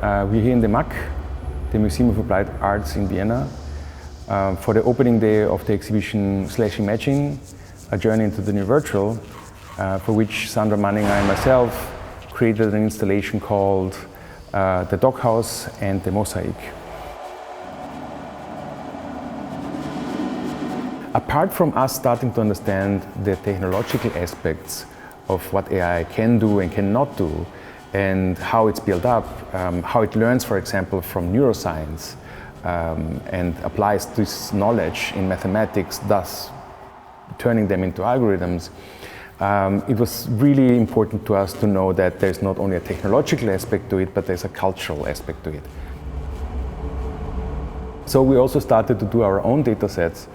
We're here in the MAK, the Museum of Applied Arts in Vienna, for the opening day of the exhibition /Imagine, a journey into the new virtual, for which Sandra, Manninger and myself created an installation called the Doghouse and the Mosaik. Apart from us starting to understand the technological aspects of what AI can do and cannot do, and how it's built up, how it learns, for example, from neuroscience, and applies this knowledge in mathematics, thus turning them into algorithms, it was really important to us to know that there's not only a technological aspect to it, but there's a cultural aspect to it. So we also started to do our own data sets,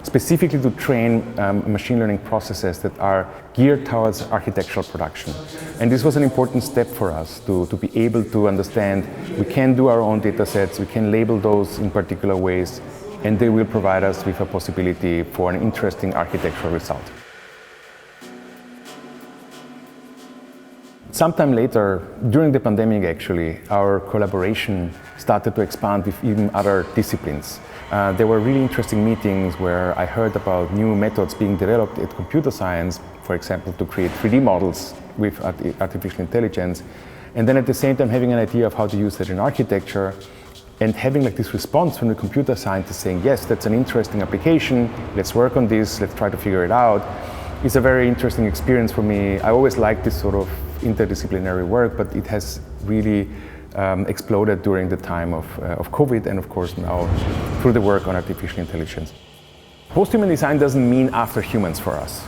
specifically to train machine learning processes that are geared towards architectural production. And this was an important step for us to be able to understand we can do our own data sets, we can label those in particular ways, and they will provide us with a possibility for an interesting architectural result. Sometime later, during the pandemic actually, our collaboration started to expand with even other disciplines. There were really interesting meetings where I heard about new methods being developed at computer science, for example, to create 3D models with artificial intelligence, and then at the same time having an idea of how to use that in architecture, and having like this response from the computer scientists saying, yes, that's an interesting application, let's work on this, let's try to figure it out. It's a very interesting experience for me. I always liked this sort of interdisciplinary work, but it has really exploded during the time of COVID, and of course now through the work on artificial intelligence. Post-human design doesn't mean after humans for us.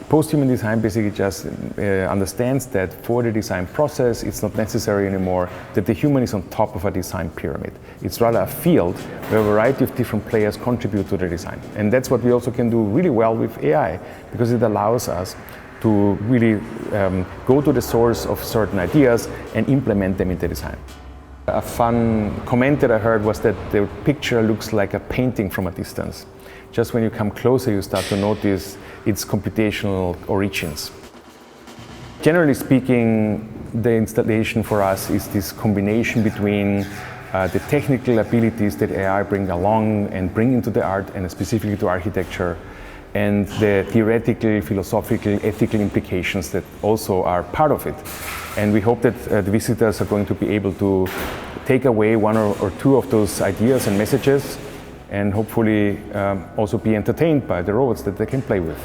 Post-human design basically just understands that for the design process, it's not necessary anymore that the human is on top of a design pyramid. It's rather a field where a variety of different players contribute to the design. And that's what we also can do really well with AI, because it allows us to really go to the source of certain ideas and implement them in the design. A fun comment that I heard was that the picture looks like a painting from a distance. Just when you come closer, you start to notice its computational origins. Generally speaking, the installation for us is this combination between the technical abilities that AI bring along and bring into the art, and specifically to architecture, and the theoretical, philosophical, ethical implications that also are part of it. And we hope that the visitors are going to be able to take away one or two of those ideas and messages, and hopefully also be entertained by the robots that they can play with.